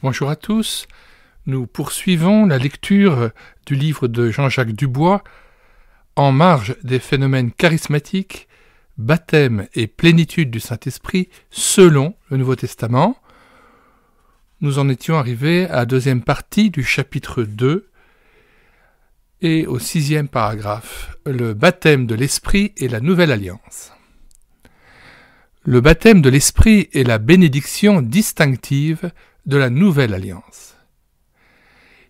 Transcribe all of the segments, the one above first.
Bonjour à tous, nous poursuivons la lecture du livre de Jean-Jacques Dubois, En marge des phénomènes charismatiques, baptême et plénitude du Saint-Esprit selon le Nouveau Testament. Nous en étions arrivés à la deuxième partie du chapitre 2 et au 6e paragraphe, le baptême de l'Esprit et la Nouvelle Alliance. Le baptême de l'Esprit est la bénédiction distinctive de la Nouvelle Alliance.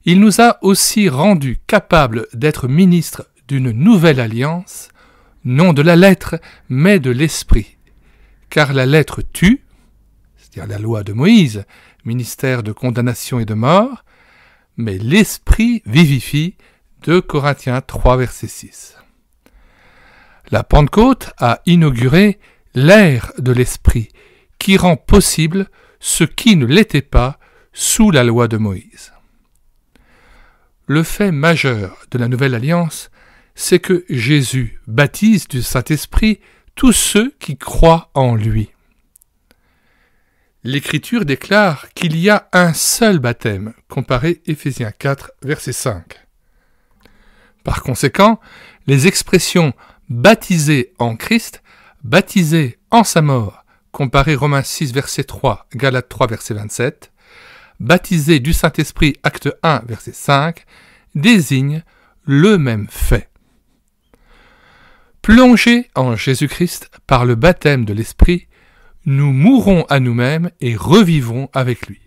Il nous a aussi rendus capables d'être ministres d'une nouvelle alliance, non de la lettre, mais de l'esprit. Car la lettre tue, c'est-à-dire la loi de Moïse, ministère de condamnation et de mort, mais l'esprit vivifie, 2 Corinthiens 3, verset 6. La Pentecôte a inauguré l'ère de l'esprit, qui rend possible ce qui ne l'était pas sous la loi de Moïse. Le fait majeur de la Nouvelle Alliance, c'est que Jésus baptise du Saint-Esprit tous ceux qui croient en lui. L'Écriture déclare qu'il y a un seul baptême, comparé Éphésiens 4, verset 5. Par conséquent, les expressions « baptisé en Christ »,« baptisé en sa mort », comparé Romains 6, verset 3, Galates 3, verset 27, « baptisé du Saint-Esprit », acte 1, verset 5, désignent le même fait. Plongés en Jésus-Christ par le baptême de l'Esprit, nous mourrons à nous-mêmes et revivrons avec lui.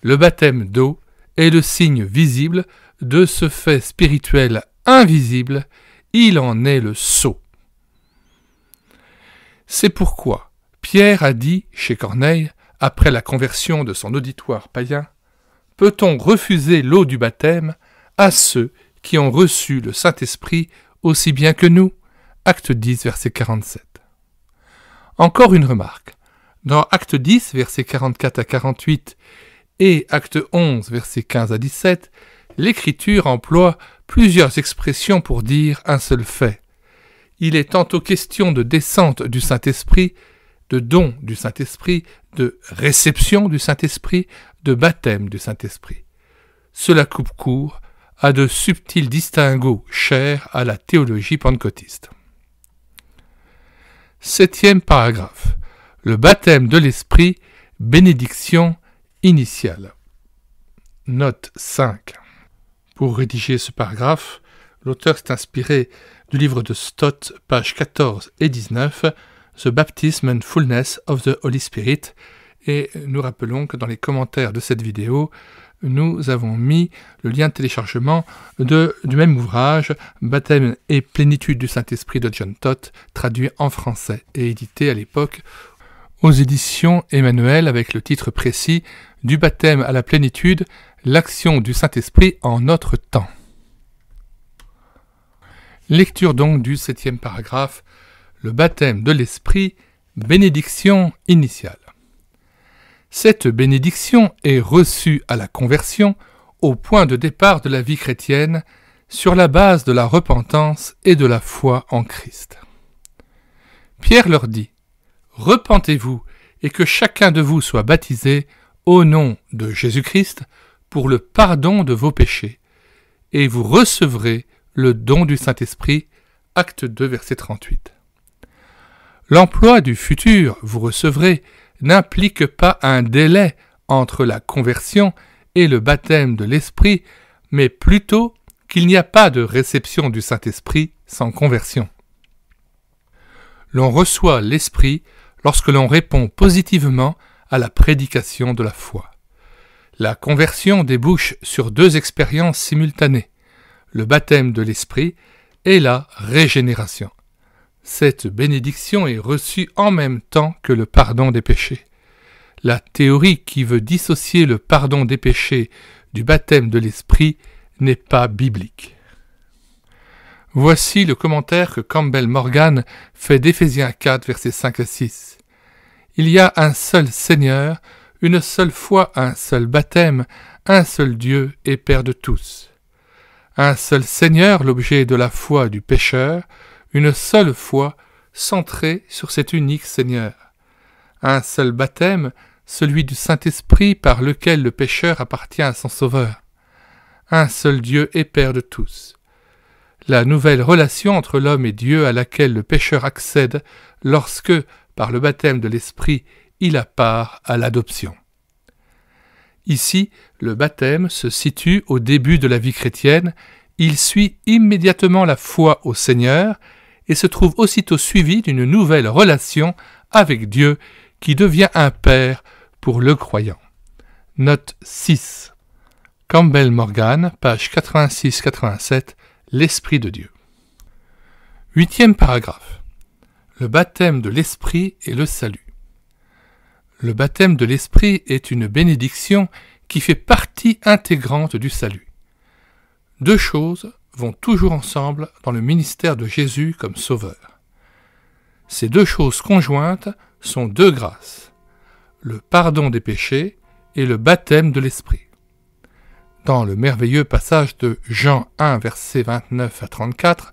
Le baptême d'eau est le signe visible de ce fait spirituel invisible, il en est le sceau. C'est pourquoi Pierre a dit chez Corneille, après la conversion de son auditoire païen, « Peut-on refuser l'eau du baptême à ceux qui ont reçu le Saint-Esprit aussi bien que nous ?» Acte 10, verset 47. Encore une remarque. Dans Acte 10, versets 44 à 48 et Acte 11, versets 15 à 17, l'Écriture emploie plusieurs expressions pour dire un seul fait. Il est tantôt question de descente du Saint-Esprit, de don du Saint-Esprit, de réception du Saint-Esprit, de baptême du Saint-Esprit. Cela coupe court à de subtils distinguos chers à la théologie pentecôtiste. 7e paragraphe. Le baptême de l'Esprit, bénédiction initiale. Note 5. Pour rédiger ce paragraphe, l'auteur s'est inspiré du livre de Stott, pages 14 et 19, The Baptism and Fullness of the Holy Spirit, et nous rappelons que dans les commentaires de cette vidéo, nous avons mis le lien de téléchargement du même ouvrage, Baptême et plénitude du Saint-Esprit de John Stott, traduit en français et édité à l'époque aux éditions Emmanuel avec le titre précis du baptême à la plénitude, l'action du Saint-Esprit en notre temps. Lecture donc du 7e paragraphe, le baptême de l'Esprit, bénédiction initiale. Cette bénédiction est reçue à la conversion, au point de départ de la vie chrétienne, sur la base de la repentance et de la foi en Christ. Pierre leur dit « Repentez-vous et que chacun de vous soit baptisé au nom de Jésus-Christ pour le pardon de vos péchés, et vous recevrez le don du Saint-Esprit. » Acte 2, verset 38. L'emploi du futur « vous recevrez » n'implique pas un délai entre la conversion et le baptême de l'Esprit, mais plutôt qu'il n'y a pas de réception du Saint-Esprit sans conversion. L'on reçoit l'Esprit lorsque l'on répond positivement à la prédication de la foi. La conversion débouche sur 2 expériences simultanées, le baptême de l'Esprit et la régénération. Cette bénédiction est reçue en même temps que le pardon des péchés. La théorie qui veut dissocier le pardon des péchés du baptême de l'Esprit n'est pas biblique. Voici le commentaire que Campbell Morgan fait d'Éphésiens 4, versets 5 à 6. Il y a un seul Seigneur, une seule foi, un seul baptême, un seul Dieu et Père de tous. Un seul Seigneur, l'objet de la foi du pécheur, une seule foi centrée sur cet unique Seigneur. Un seul baptême celui du Saint-Esprit par lequel le pécheur appartient à son Sauveur. Un seul Dieu et Père de tous. La nouvelle relation entre l'homme et Dieu à laquelle le pécheur accède lorsque, par le baptême de l'Esprit, il a part à l'adoption. Ici, le baptême se situe au début de la vie chrétienne, il suit immédiatement la foi au Seigneur et se trouve aussitôt suivi d'une nouvelle relation avec Dieu qui devient un Père pour le croyant. Note 6. Campbell Morgan, page 86-87, l'Esprit de Dieu. 8e paragraphe. Le baptême de l'Esprit et le salut. Le baptême de l'Esprit est une bénédiction qui fait partie intégrante du salut. Deux choses vont toujours ensemble dans le ministère de Jésus comme Sauveur. Ces deux choses conjointes sont deux grâces, le pardon des péchés et le baptême de l'Esprit. Dans le merveilleux passage de Jean 1, versets 29 à 34,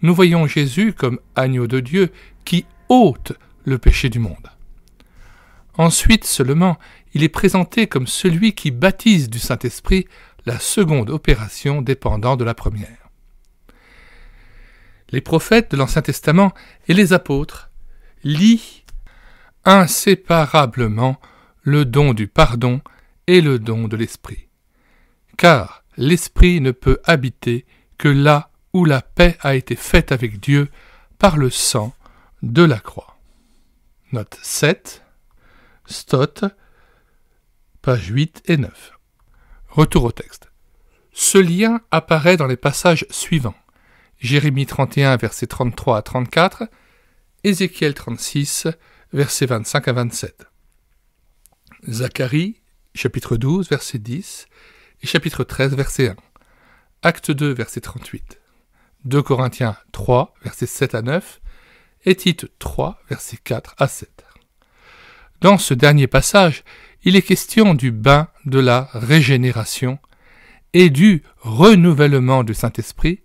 nous voyons Jésus comme agneau de Dieu qui ôte le péché du monde. Ensuite seulement, il est présenté comme celui qui baptise du Saint-Esprit, la seconde opération dépendant de la première. Les prophètes de l'Ancien Testament et les apôtres lient inséparablement le don du pardon et le don de l'Esprit. Car l'Esprit ne peut habiter que là où la paix a été faite avec Dieu par le sang de la croix. Note 7, Stott, pages 8 et 9. Retour au texte. Ce lien apparaît dans les passages suivants. Jérémie 31, versets 33 à 34, Ézéchiel 36, versets 25 à 27. Zacharie, chapitre 12, verset 10, et chapitre 13, verset 1. Acte 2, verset 38. 2 Corinthiens 3, versets 7 à 9, et Tite 3, versets 4 à 7. Dans ce dernier passage, il est question du bain de la régénération et du renouvellement du Saint-Esprit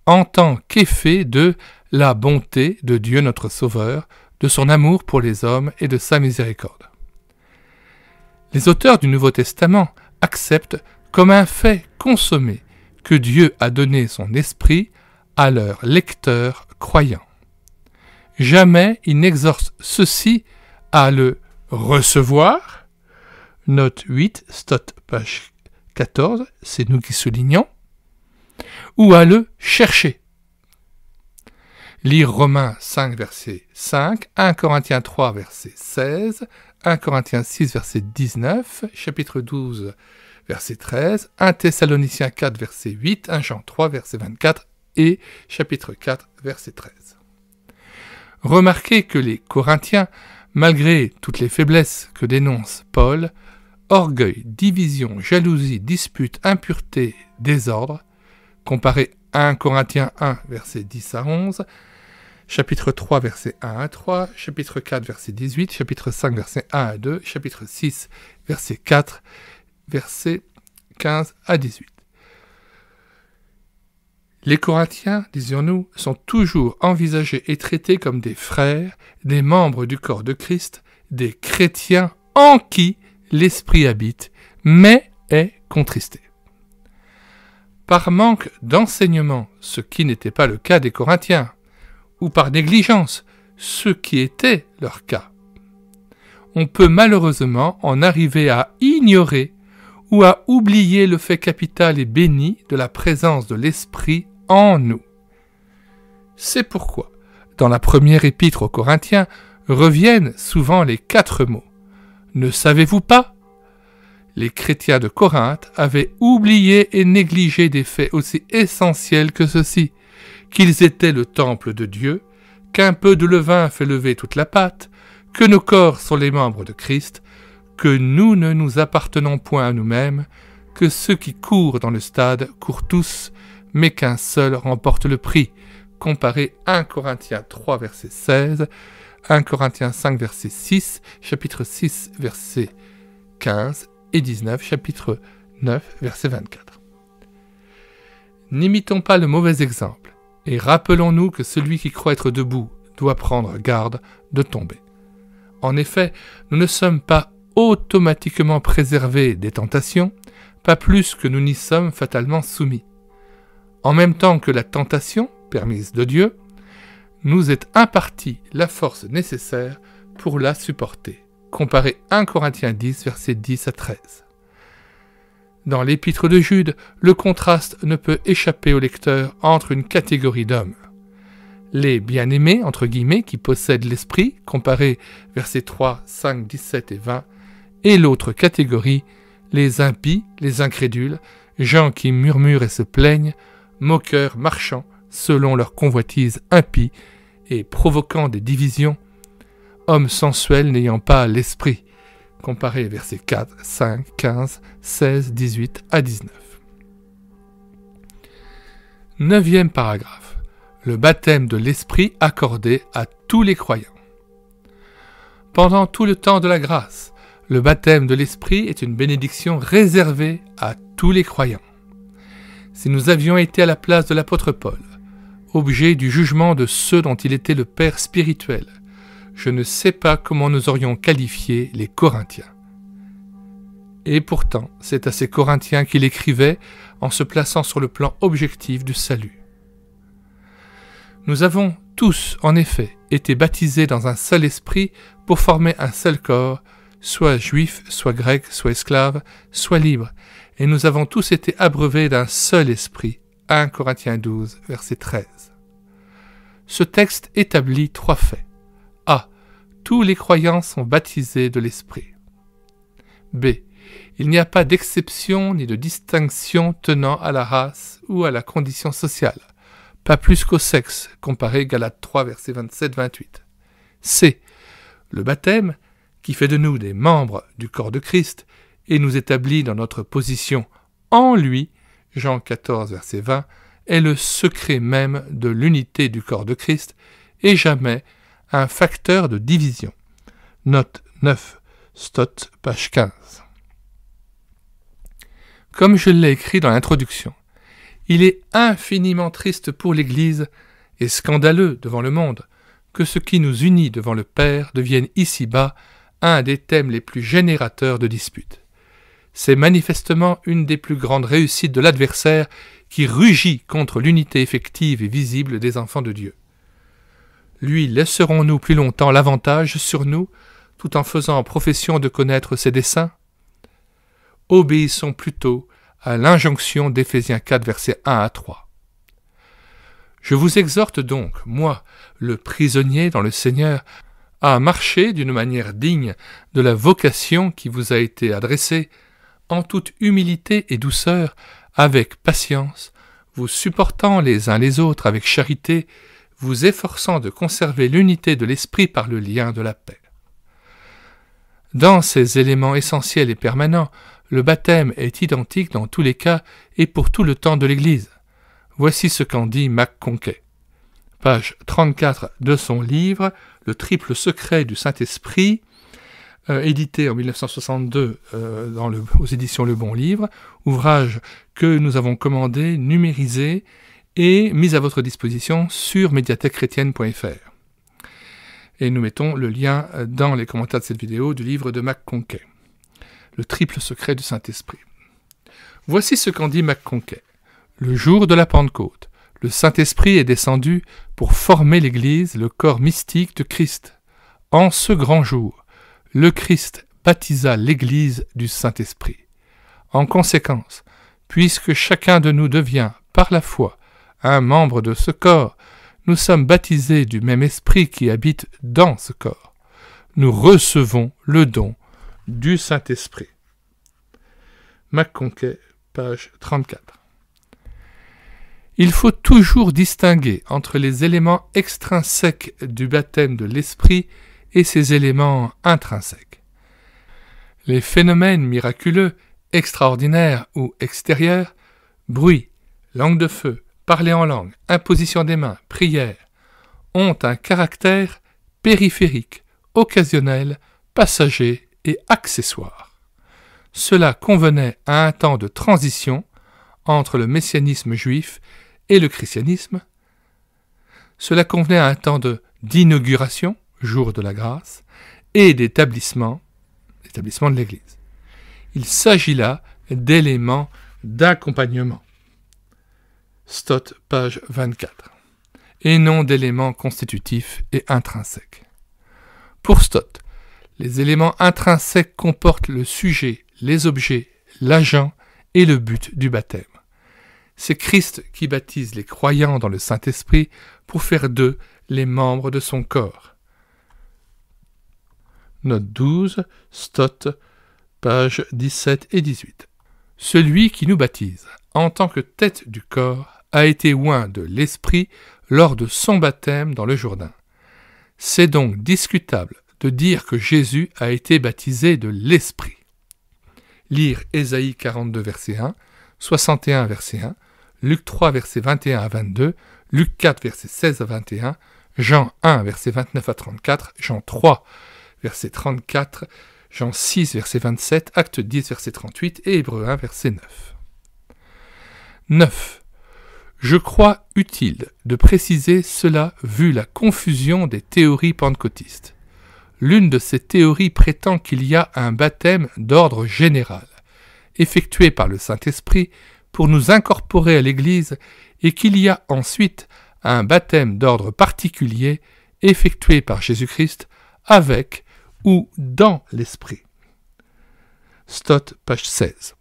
en tant qu'effet de la bonté de Dieu notre Sauveur, de son amour pour les hommes et de sa miséricorde. Les auteurs du Nouveau Testament acceptent comme un fait consommé que Dieu a donné son esprit à leurs lecteurs croyants. Jamais ils n'exhortent ceux-ci à le recevoir. Note 8, Stott, page 14, c'est nous qui soulignons, ou à le chercher. Lire Romains 5, verset 5, 1 Corinthiens 3, verset 16, 1 Corinthiens 6, verset 19, chapitre 12, verset 13, 1 Thessaloniciens 4, verset 8, 1 Jean 3, verset 24 et chapitre 4, verset 13. Remarquez que les Corinthiens, malgré toutes les faiblesses que dénonce Paul, orgueil, division, jalousie, dispute, impureté, désordre, comparez 1 Corinthiens 1, versets 10 à 11, chapitre 3, versets 1 à 3, chapitre 4, verset 18, chapitre 5, versets 1 à 2, chapitre 6, verset 4, versets 15 à 18. Les Corinthiens, disions-nous, sont toujours envisagés et traités comme des frères, des membres du corps de Christ, des chrétiens en qui l'Esprit habite, mais est contristé. Par manque d'enseignement, ce qui n'était pas le cas des Corinthiens, ou par négligence, ce qui était leur cas, on peut malheureusement en arriver à ignorer ou à oublier le fait capital et béni de la présence de l'Esprit en nous. C'est pourquoi, dans la première épître aux Corinthiens, reviennent souvent les 4 mots. Ne savez-vous pas ? Les chrétiens de Corinthe avaient oublié et négligé des faits aussi essentiels que ceux-ci, qu'ils étaient le temple de Dieu, qu'un peu de levain fait lever toute la pâte, que nos corps sont les membres de Christ, que nous ne nous appartenons point à nous-mêmes, que ceux qui courent dans le stade courent tous, mais qu'un seul remporte le prix. Comparez 1 Corinthiens 3, verset 16, 1 Corinthiens 5, verset 6, chapitre 6, verset 15 et 19, chapitre 9, verset 24. N'imitons pas le mauvais exemple, et rappelons-nous que celui qui croit être debout doit prendre garde de tomber. En effet, nous ne sommes pas automatiquement préservés des tentations, pas plus que nous n'y sommes fatalement soumis. En même temps que la tentation, permise de Dieu, nous est impartie la force nécessaire pour la supporter. Comparez 1 Corinthiens 10, versets 10 à 13. Dans l'épître de Jude, le contraste ne peut échapper au lecteur entre une catégorie d'hommes. Les bien-aimés, entre guillemets, qui possèdent l'esprit, comparez versets 3, 5, 17 et 20, et l'autre catégorie, les impies, les incrédules, gens qui murmurent et se plaignent, moqueurs, marchant, selon leur convoitise impie, et provoquant des divisions, hommes sensuels n'ayant pas l'esprit. Comparez versets 4, 5, 15, 16, 18 à 19. 9e paragraphe. Le baptême de l'esprit accordé à tous les croyants. Pendant tout le temps de la grâce, le baptême de l'esprit est une bénédiction réservée à tous les croyants. Si nous avions été à la place de l'apôtre Paul, objet du jugement de ceux dont il était le père spirituel, je ne sais pas comment nous aurions qualifié les Corinthiens. Et pourtant, c'est à ces Corinthiens qu'il écrivait en se plaçant sur le plan objectif du salut. Nous avons tous, en effet, été baptisés dans un seul esprit pour former un seul corps, soit juif, soit grec, soit esclave, soit libre, et nous avons tous été abreuvés d'un seul esprit. 1 Corinthiens 12, verset 13. Ce texte établit 3 faits. A. Tous les croyants sont baptisés de l'esprit. B. Il n'y a pas d'exception ni de distinction tenant à la race ou à la condition sociale, pas plus qu'au sexe, comparé Galates 3, versets 27-28. C. Le baptême, qui fait de nous des membres du corps de Christ et nous établit dans notre position en lui, Jean 14, verset 20, est le secret même de l'unité du corps de Christ et jamais un facteur de division. Note 9, Stott, page 15. Comme je l'ai écrit dans l'introduction, il est infiniment triste pour l'Église et scandaleux devant le monde que ce qui nous unit devant le Père devienne ici-bas un des thèmes les plus générateurs de disputes. C'est manifestement une des plus grandes réussites de l'adversaire qui rugit contre l'unité effective et visible des enfants de Dieu. Lui laisserons-nous plus longtemps l'avantage sur nous, tout en faisant profession de connaître ses desseins? Obéissons plutôt à l'injonction d'Éphésiens 4, versets 1 à 3. Je vous exhorte donc, moi, le prisonnier dans le Seigneur, à marcher d'une manière digne de la vocation qui vous a été adressée, en toute humilité et douceur, avec patience, vous supportant les uns les autres avec charité, vous efforçant de conserver l'unité de l'esprit par le lien de la paix. Dans ces éléments essentiels et permanents, le baptême est identique dans tous les cas et pour tout le temps de l'Église. Voici ce qu'en dit McConkie. Page 34 de son livre « Le triple secret du Saint-Esprit », édité en 1962 aux éditions Le Bon Livre, ouvrage que nous avons commandé, numérisé et mis à votre disposition sur médiathèquechrétienne.fr. Et nous mettons le lien dans les commentaires de cette vidéo du livre de McConkie, Le triple secret du Saint-Esprit. Voici ce qu'en dit McConkie. Le jour de la Pentecôte, le Saint-Esprit est descendu pour former l'Église, le corps mystique de Christ. En ce grand jour, le Christ baptisa l'Église du Saint-Esprit. En conséquence, puisque chacun de nous devient, par la foi, un membre de ce corps, nous sommes baptisés du même esprit qui habite dans ce corps. Nous recevons le don du Saint-Esprit. McConkie, page 34. Il faut toujours distinguer entre les éléments extrinsèques du baptême de l'Esprit et ses éléments intrinsèques. Les phénomènes miraculeux, extraordinaires ou extérieurs, bruit, langue de feu, parler en langue, imposition des mains, prière, ont un caractère périphérique, occasionnel, passager et accessoire. Cela convenait à un temps de transition entre le messianisme juif et le christianisme. Cela convenait à un temps d'inauguration, jour de la grâce, et d'établissement, l'établissement de l'Église. Il s'agit là d'éléments d'accompagnement. Stott, page 24. Et non d'éléments constitutifs et intrinsèques. Pour Stott, les éléments intrinsèques comportent le sujet, les objets, l'agent et le but du baptême. C'est Christ qui baptise les croyants dans le Saint-Esprit pour faire d'eux les membres de son corps. Note 12, Stott, pages 17 et 18. Celui qui nous baptise, en tant que tête du corps, a été oint de l'Esprit lors de son baptême dans le Jourdain. C'est donc discutable de dire que Jésus a été baptisé de l'Esprit. Lire Ésaïe 42, verset 1, 61, verset 1, Luc 3, verset 21 à 22, Luc 4, verset 16 à 21, Jean 1, verset 29 à 34, Jean 3, verset 34, Jean 6, verset 27, Acte 10, verset 38 et Hébreux 1, verset 9. 9. Je crois utile de préciser cela vu la confusion des théories pentecôtistes. L'une de ces théories prétend qu'il y a un baptême d'ordre général, effectué par le Saint-Esprit pour nous incorporer à l'Église, et qu'il y a ensuite un baptême d'ordre particulier, effectué par Jésus-Christ avec ou dans l'Esprit. Stott, page 16.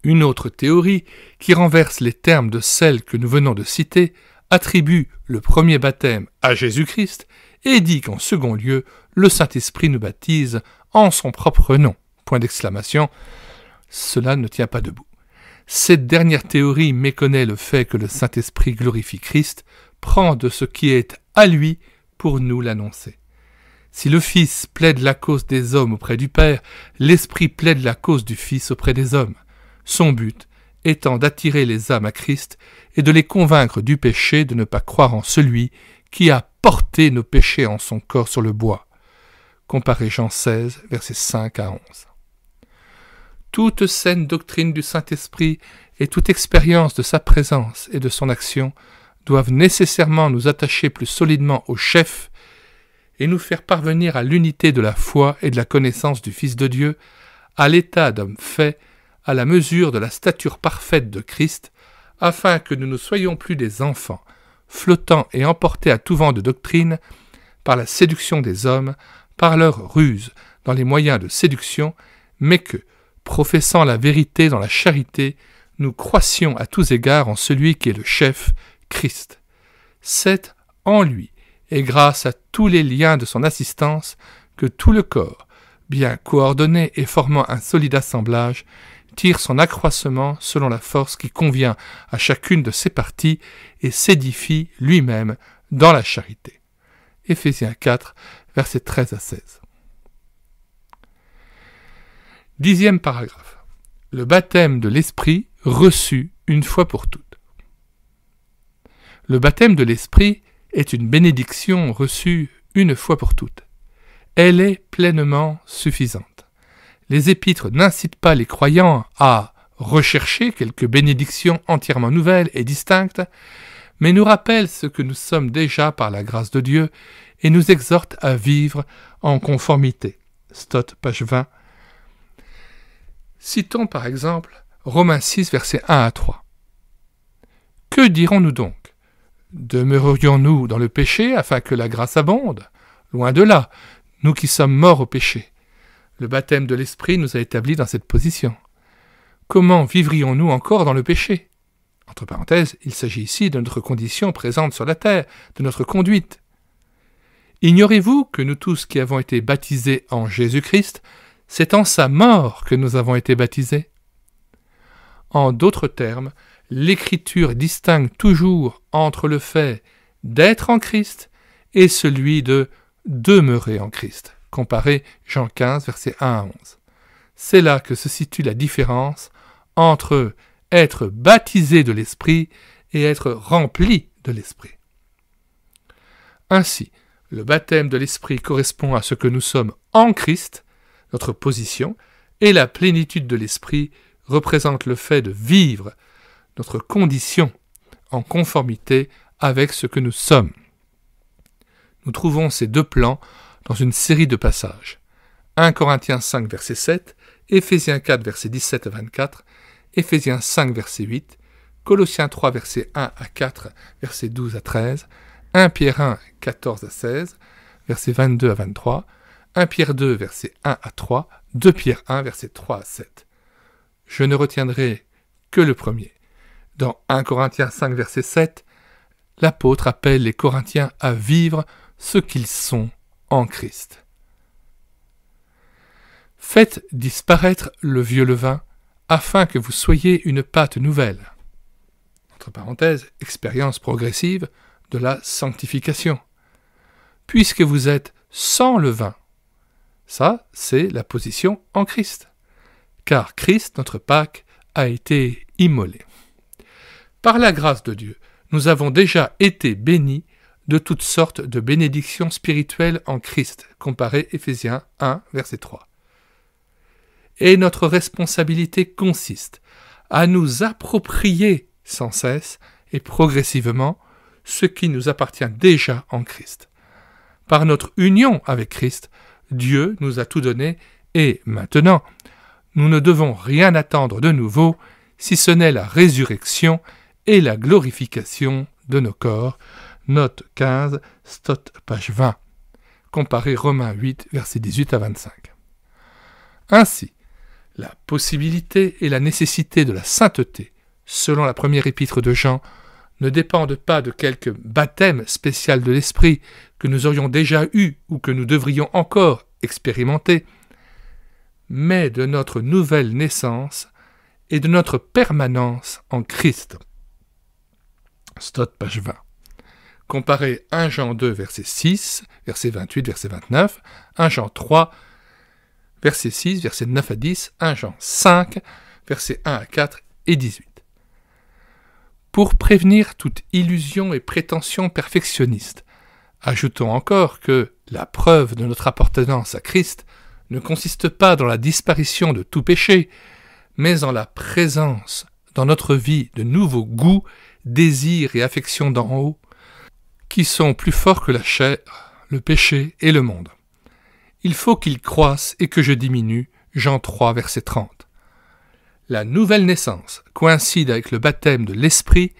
Une autre théorie, qui renverse les termes de celle que nous venons de citer, attribue le premier baptême à Jésus-Christ et dit qu'en second lieu, le Saint-Esprit nous baptise en son propre nom. Point d'exclamation. Cela ne tient pas debout. Cette dernière théorie méconnaît le fait que le Saint-Esprit glorifie Christ, prend de ce qui est à lui pour nous l'annoncer. Si le Fils plaide la cause des hommes auprès du Père, l'Esprit plaide la cause du Fils auprès des hommes. Son but étant d'attirer les âmes à Christ et de les convaincre du péché de ne pas croire en celui qui a porté nos péchés en son corps sur le bois. Comparez Jean 16, versets 5 à 11. Toute saine doctrine du Saint-Esprit et toute expérience de sa présence et de son action doivent nécessairement nous attacher plus solidement au chef et nous faire parvenir à l'unité de la foi et de la connaissance du Fils de Dieu, à l'état d'homme fait, à la mesure de la stature parfaite de Christ, afin que nous ne soyons plus des enfants, flottant et emportés à tout vent de doctrine, par la séduction des hommes, par leur ruse dans les moyens de séduction, mais que, professant la vérité dans la charité, nous croissions à tous égards en celui qui est le chef, Christ. C'est en lui, et grâce à tous les liens de son assistance, que tout le corps, bien coordonné et formant un solide assemblage, tire son accroissement selon la force qui convient à chacune de ses parties et s'édifie lui-même dans la charité. Éphésiens 4, versets 13 à 16. 10e paragraphe. Le baptême de l'Esprit reçu une fois pour toutes. Le baptême de l'Esprit est une bénédiction reçue une fois pour toutes. Elle est pleinement suffisante. Les épîtres n'incitent pas les croyants à rechercher quelques bénédictions entièrement nouvelles et distinctes, mais nous rappellent ce que nous sommes déjà par la grâce de Dieu et nous exhortent à vivre en conformité. Stott, page 20. Citons par exemple Romains 6, versets 1 à 3. Que dirons-nous donc? Demeurerions-nous dans le péché afin que la grâce abonde? Loin de là, nous qui sommes morts au péché. Le baptême de l'Esprit nous a établis dans cette position. Comment vivrions-nous encore dans le péché? Entre parenthèses, il s'agit ici de notre condition présente sur la terre, de notre conduite. Ignorez-vous que nous tous qui avons été baptisés en Jésus-Christ, c'est en sa mort que nous avons été baptisés? En d'autres termes, l'Écriture distingue toujours entre le fait d'être en Christ et celui de demeurer en Christ. Comparez Jean 15, versets 1 à 11. C'est là que se situe la différence entre être baptisé de l'Esprit et être rempli de l'Esprit. Ainsi, le baptême de l'Esprit correspond à ce que nous sommes en Christ, notre position, et la plénitude de l'Esprit représente le fait de vivre notre condition en conformité avec ce que nous sommes. Nous trouvons ces deux plans dans une série de passages. 1 Corinthiens 5, verset 7, Éphésiens 4, verset 17 à 24, Éphésiens 5, verset 8, Colossiens 3, verset 1 à 4, verset 12 à 13, 1 Pierre 1, 14 à 16, verset 22 à 23, 1 Pierre 2, verset 1 à 3, 2 Pierre 1, verset 3 à 7. Je ne retiendrai que le premier. Dans 1 Corinthiens 5, verset 7, l'apôtre appelle les Corinthiens à vivre ce qu'ils sont en Christ. Faites disparaître le vieux levain, afin que vous soyez une pâte nouvelle. Entre parenthèses, expérience progressive de la sanctification. Puisque vous êtes sans levain. Ça, c'est la position en Christ. Car Christ, notre Pâque, a été immolé. Par la grâce de Dieu, nous avons déjà été bénis de toutes sortes de bénédictions spirituelles en Christ, comparé Éphésiens 1, verset 3. Et notre responsabilité consiste à nous approprier sans cesse et progressivement ce qui nous appartient déjà en Christ. Par notre union avec Christ, Dieu nous a tout donné et maintenant, nous ne devons rien attendre de nouveau si ce n'est la résurrection et la glorification de nos corps. Note 15, Stott, page 20. Comparez Romains 8, versets 18 à 25. Ainsi, la possibilité et la nécessité de la sainteté, selon la première épître de Jean, ne dépendent pas de quelque baptême spécial de l'esprit que nous aurions déjà eu ou que nous devrions encore expérimenter, mais de notre nouvelle naissance et de notre permanence en Christ. Stott, page 20. Comparez 1 Jean 2, verset 6, verset 28, verset 29, 1 Jean 3, verset 6, verset 9 à 10, 1 Jean 5, verset 1 à 4 et 18. Pour prévenir toute illusion et prétention perfectionniste, ajoutons encore que la preuve de notre appartenance à Christ ne consiste pas dans la disparition de tout péché, mais en la présence dans notre vie de nouveaux goûts, désirs et affections d'en haut, qui sont plus forts que la chair, le péché et le monde. Il faut qu'ils croissent et que je diminue. Jean 3, verset 30. La nouvelle naissance coïncide avec le baptême de l'Esprit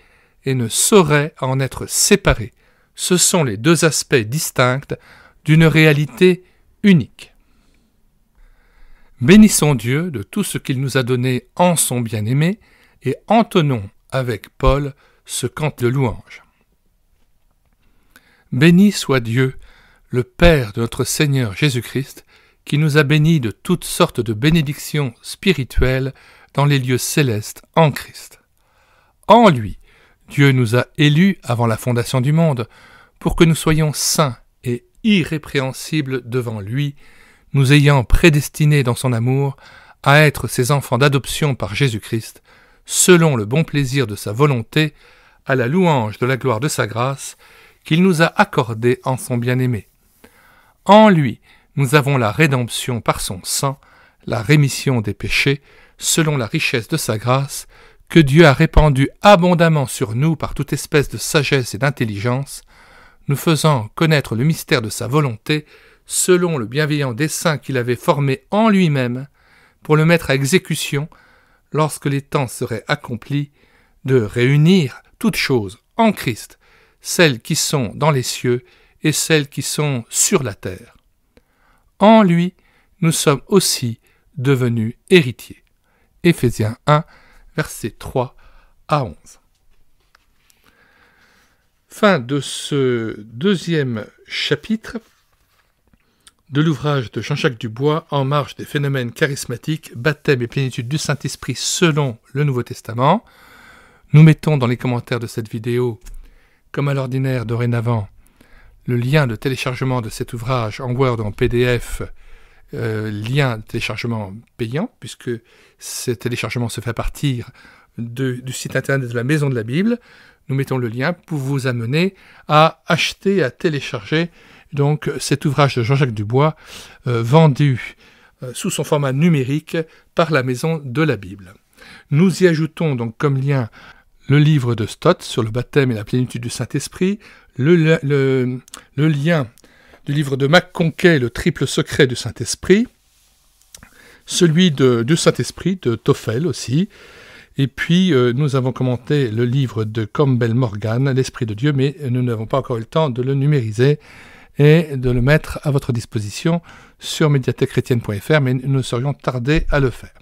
et ne saurait en être séparée. Ce sont les deux aspects distincts d'une réalité unique. Bénissons Dieu de tout ce qu'il nous a donné en son bien-aimé et entonnons avec Paul ce cant de louange. Béni soit Dieu, le Père de notre Seigneur Jésus-Christ, qui nous a bénis de toutes sortes de bénédictions spirituelles dans les lieux célestes en Christ. En lui, Dieu nous a élus avant la fondation du monde, pour que nous soyons saints et irrépréhensibles devant lui, nous ayant prédestinés dans son amour à être ses enfants d'adoption par Jésus-Christ, selon le bon plaisir de sa volonté, à la louange de la gloire de sa grâce, qu'il nous a accordée en son bien-aimé. En lui, nous avons la rédemption par son sang, la rémission des péchés, selon la richesse de sa grâce, que Dieu a répandue abondamment sur nous par toute espèce de sagesse et d'intelligence, nous faisant connaître le mystère de sa volonté, selon le bienveillant dessein qu'il avait formé en lui-même, pour le mettre à exécution, lorsque les temps seraient accomplis, de réunir toutes choses en Christ, celles qui sont dans les cieux et celles qui sont sur la terre. En lui, nous sommes aussi devenus héritiers. Éphésiens 1, versets 3 à 11. Fin de ce deuxième chapitre de l'ouvrage de Jean-Jacques Dubois, En marge des phénomènes charismatiques, baptême et plénitude du Saint-Esprit selon le Nouveau Testament. Nous mettons dans les commentaires de cette vidéo, comme à l'ordinaire dorénavant, le lien de téléchargement de cet ouvrage en Word ou en PDF, lien de téléchargement payant, puisque ce téléchargement se fait à partir du site internet de la Maison de la Bible. Nous mettons le lien pour vous amener à acheter, à télécharger donc cet ouvrage de Jean-Jacques Dubois, vendu sous son format numérique par la Maison de la Bible. Nous y ajoutons donc comme lien le livre de Stott sur le baptême et la plénitude du Saint-Esprit, le lien du livre de McConkie, Le triple secret du Saint-Esprit, celui du Saint-Esprit, de Tophel aussi. Et puis, nous avons commenté le livre de Campbell Morgan, L'Esprit de Dieu, mais nous n'avons pas encore eu le temps de le numériser et de le mettre à votre disposition sur médiathèquechrétienne.fr, mais nous serions tardés à le faire.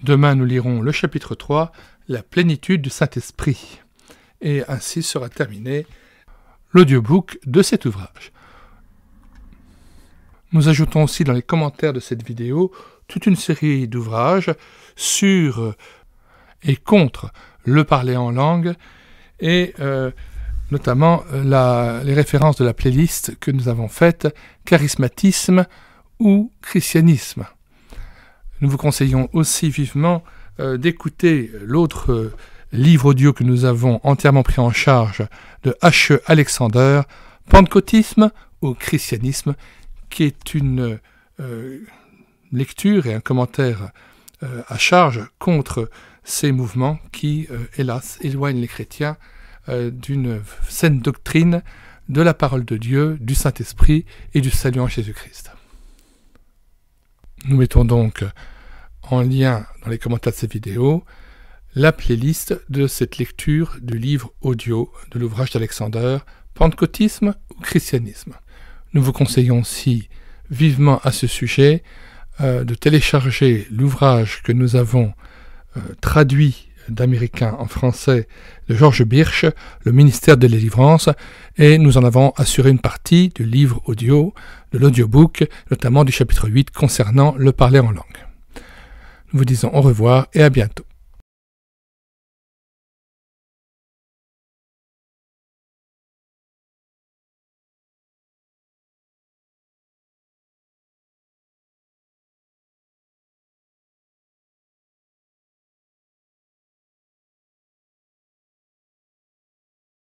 Demain, nous lirons le chapitre 3, La plénitude du Saint-Esprit. Et ainsi sera terminé l'audiobook de cet ouvrage. Nous ajoutons aussi dans les commentaires de cette vidéo toute une série d'ouvrages sur et contre le parler en langue et notamment les références de la playlist que nous avons faite, charismatisme ou christianisme. Nous vous conseillons aussi vivement d'écouter l'autre livre audio que nous avons entièrement pris en charge de H.E. Alexander, Pentecôtisme ou christianisme, qui est une lecture et un commentaire à charge contre ces mouvements qui, hélas, éloignent les chrétiens d'une saine doctrine de la parole de Dieu, du Saint-Esprit et du salut en Jésus-Christ. Nous mettons donc en lien dans les commentaires de cette vidéo la playlist de cette lecture du livre audio de l'ouvrage d'Alexander, Pentecôtisme ou christianisme. Nous vous conseillons aussi vivement à ce sujet de télécharger l'ouvrage que nous avons traduit d'américain en français de George Birch, Le ministère de délivrance, et nous en avons assuré une partie du livre audio, de l'audiobook, notamment du chapitre 8 concernant le parler en langue. Nous vous disons au revoir et à bientôt.